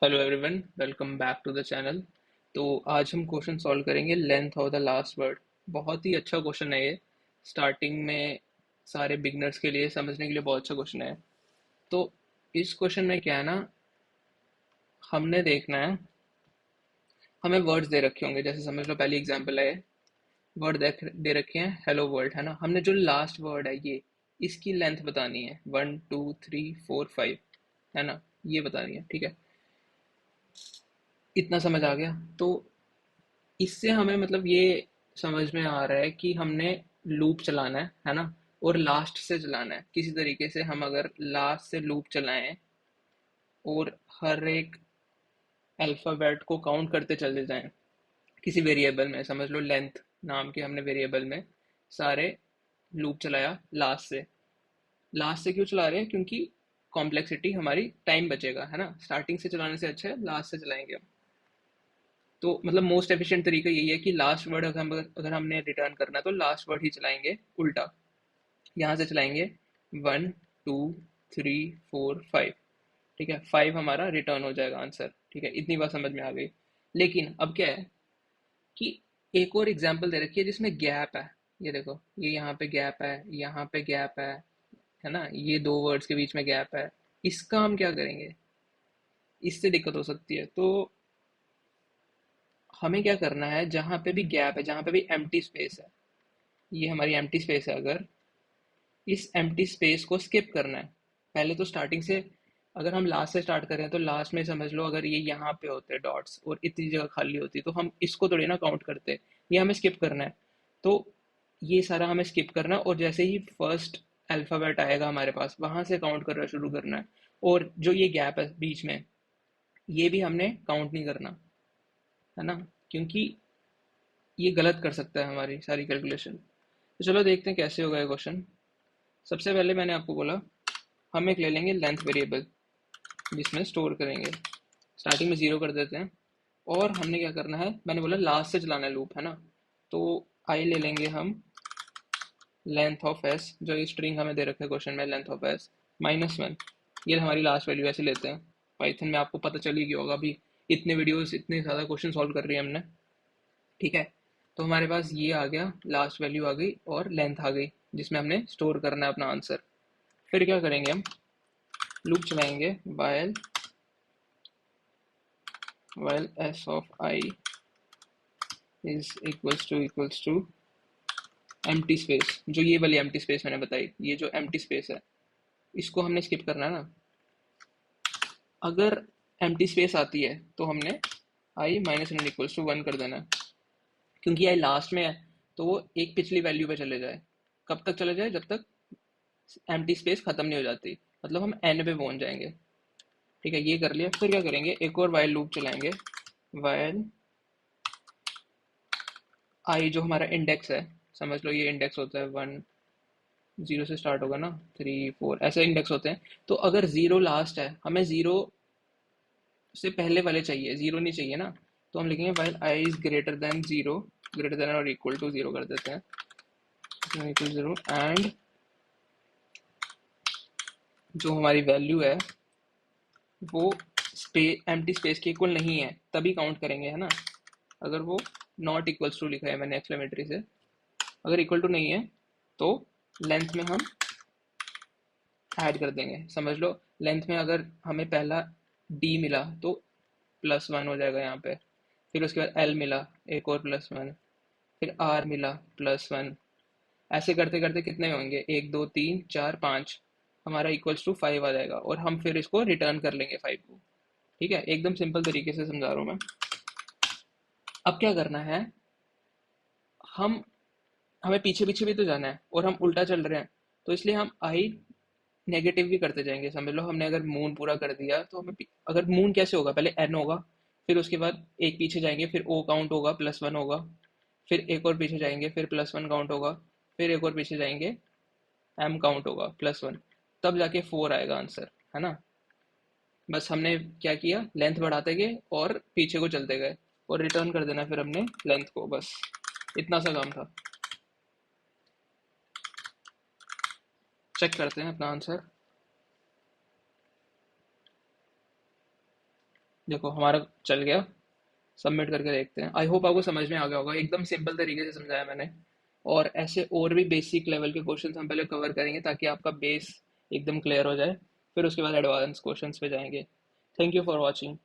Hello everyone, welcome back to the channel. तो आज हम क्वेश्चन सॉल्व करेंगे length of the last word. बहुत ही अच्छा क्वेश्चन है ये। स्टार्टिंग में सारे बिगनर्स के लिए समझने के लिए बहुत अच्छा क्वेश्चन है। तो इस क्वेश्चन में क्या है ना, हमने देखना है, हमें वर्ड्स दे रखे होंगे। जैसे समझ लो पहली एग्जांपल है, वर्ड दे रखे हैं हेलो वर्ल्ड, है ना। हमने जो लास्ट वर्ड है ये, इसकी लेंथ बतानी है, 1 2 3 4 5, है ना, ये बतानी है। ठीक है, इतना समझ आ गया। तो इससे हमें मतलब ये समझ में आ रहा है कि हमने लूप चलाना है ना। और लास्ट से चलाना है किसी तरीके से। हम अगर लास्ट से लूप चलाएं और हर एक अल्फ़ाबेट को काउंट करते चले जाएं किसी वेरिएबल में, समझ लो लेंथ नाम के हमने वेरिएबल में सारे लूप चलाया लास्ट से। लास्ट से क्यों चला रहे हैं? क्योंकि कॉम्प्लेक्सिटी हमारी टाइम बचेगा, है ना। स्टार्टिंग से चलाने से अच्छा है लास्ट से चलाएंगे हम। तो मतलब मोस्ट एफिशिएंट तरीका यही है कि लास्ट वर्ड अगर हमने रिटर्न करना है तो लास्ट वर्ड ही चलाएंगे उल्टा। यहाँ से चलाएंगे 1 2 3 4 5। ठीक है, 5 हमारा रिटर्न हो जाएगा आंसर। ठीक है, इतनी बात समझ में आ गई। लेकिन अब क्या है कि एक और एग्जांपल दे रखी है जिसमें गैप है। ये देखो, ये यहाँ पे गैप है, यहाँ पे गैप है ना, ये दो वर्ड्स के बीच में गैप है। इसका हम क्या करेंगे? इससे दिक्कत हो सकती है। तो हमें क्या करना है, जहां पे भी गैप है, जहां पे भी एम्प्टी स्पेस है, ये हमारी एम्प्टी स्पेस है, अगर इस एम्प्टी स्पेस को स्किप करना है। पहले तो स्टार्टिंग से, अगर हम लास्ट से स्टार्ट करें तो लास्ट में समझ लो अगर ये यहाँ पे होते डॉट्स और इतनी जगह खाली होती तो हम इसको थोड़ी ना काउंट करते। ये हमें स्किप करना है। तो ये सारा हमें स्किप करना है, और जैसे ही फर्स्ट अल्फ़ाबेट आएगा हमारे पास, वहां से काउंट करना शुरू करना है। और जो ये गैप है बीच में, ये भी हमने काउंट नहीं करना, है ना। क्योंकि ये गलत कर सकता है हमारी सारी कैलकुलेशन। तो चलो देखते हैं कैसे होगा ये क्वेश्चन। सबसे पहले मैंने आपको बोला, हम एक ले लेंगे लेंथ वेरिएबल जिसमें स्टोर करेंगे। स्टार्टिंग में जीरो कर देते हैं। और हमने क्या करना है, मैंने बोला लास्ट से चलाना है लूप, है ना। तो आई ले लेंगे हम लेंथ ऑफ एस, जो ये स्ट्रिंग हमें दे रखा है क्वेश्चन में, लेंथ ऑफ एस -1। ये हमारी लास्ट वैल्यू ऐसे लेते हैं। पाइथन में आपको पता चल ही गया होगा, अभी इतने वीडियोस इतने ज़्यादा क्वेश्चन सॉल्व कर रही है हमने। ठीक है, तो हमारे पास ये आ गया, लास्ट वैल्यू आ गई और लेंथ आ गई जिसमें हमने स्टोर करना है अपना आंसर। फिर क्या करेंगे, हम लूप चलाएंगे while s of I is equals to empty space. जो ये वाली एम्प्टी स्पेस मैंने बताई, ये जो एम्प्टी स्पेस है, इसको हमने स्किप करना है ना। अगर एम्प्टी स्पेस आती है तो हमने आई -1 कर देना है। क्योंकि आई लास्ट में है तो वो एक पिछली वैल्यू पे चले जाए। कब तक चले जाए? जब तक एम्प्टी स्पेस खत्म नहीं हो जाती। मतलब हम एन पे पहुंच जाएंगे। ठीक है, ये कर लिया। फिर क्या करेंगे, एक और वाइल लूप चलाएंगे। वाइल आई जो हमारा इंडेक्स है, समझ लो ये इंडेक्स होता है 1, 0 से स्टार्ट होगा ना, 3 4 ऐसे इंडेक्स होते हैं। तो अगर जीरो लास्ट है, हमें जीरो से पहले वाले चाहिए, जीरो नहीं चाहिए ना। तो हम लिखेंगे while I is greater than zero, greater than और इक्वल टू जीरो कर देते हैं, इक्वल जीरो। एंड जो हमारी वैल्यू है वो एम्प्टी स्पेस के इक्वल नहीं है, तभी काउंट करेंगे, है ना। अगर वो नॉट इक्वल्स टू लिखा है मैंने एक्सक्लेमेटरी से, अगर इक्वल टू नहीं है तो लेंथ में हम ऐड कर देंगे। समझ लो लेंथ में अगर हमें पहला डी मिला तो +1 हो जाएगा यहाँ पे। फिर उसके बाद एल मिला, एक और +1। फिर आर मिला, +1। ऐसे करते करते कितने होंगे, 1 2 3 4 5, हमारा इक्वल्स टू 5 आ जाएगा। और हम फिर इसको रिटर्न कर लेंगे 5 को। ठीक है, एकदम सिंपल तरीके से समझा रहा हूँ मैं। अब क्या करना है, हम हमें पीछे पीछे भी तो जाना है और हम उल्टा चल रहे हैं। तो इसलिए हम आई नेगेटिव भी करते जाएंगे। समझ लो हमने अगर मून पूरा कर दिया तो हमें अगर मून कैसे होगा, पहले एन होगा, फिर उसके बाद एक पीछे जाएंगे, फिर ओ काउंट होगा, +1 होगा। फिर एक और पीछे जाएंगे, फिर +1 काउंट होगा। फिर एक और पीछे जाएंगे, एम काउंट होगा, +1। तब जाके 4 आएगा आंसर, है ना। बस हमने क्या किया, लेंथ बढ़ाते गए और पीछे को चलते गए और रिटर्न कर देना फिर हमने लेंथ को। बस इतना सा काम था। चेक करते हैं अपना आंसर। देखो हमारा चल गया, सबमिट करके देखते हैं। आई होप आपको समझ में आ गया होगा, एकदम सिंपल तरीके से समझाया मैंने। और ऐसे और भी बेसिक लेवल के क्वेश्चन हम पहले कवर करेंगे ताकि आपका बेस एकदम क्लियर हो जाए, फिर उसके बाद एडवांस क्वेश्चंस पे जाएंगे। Thank you for watching.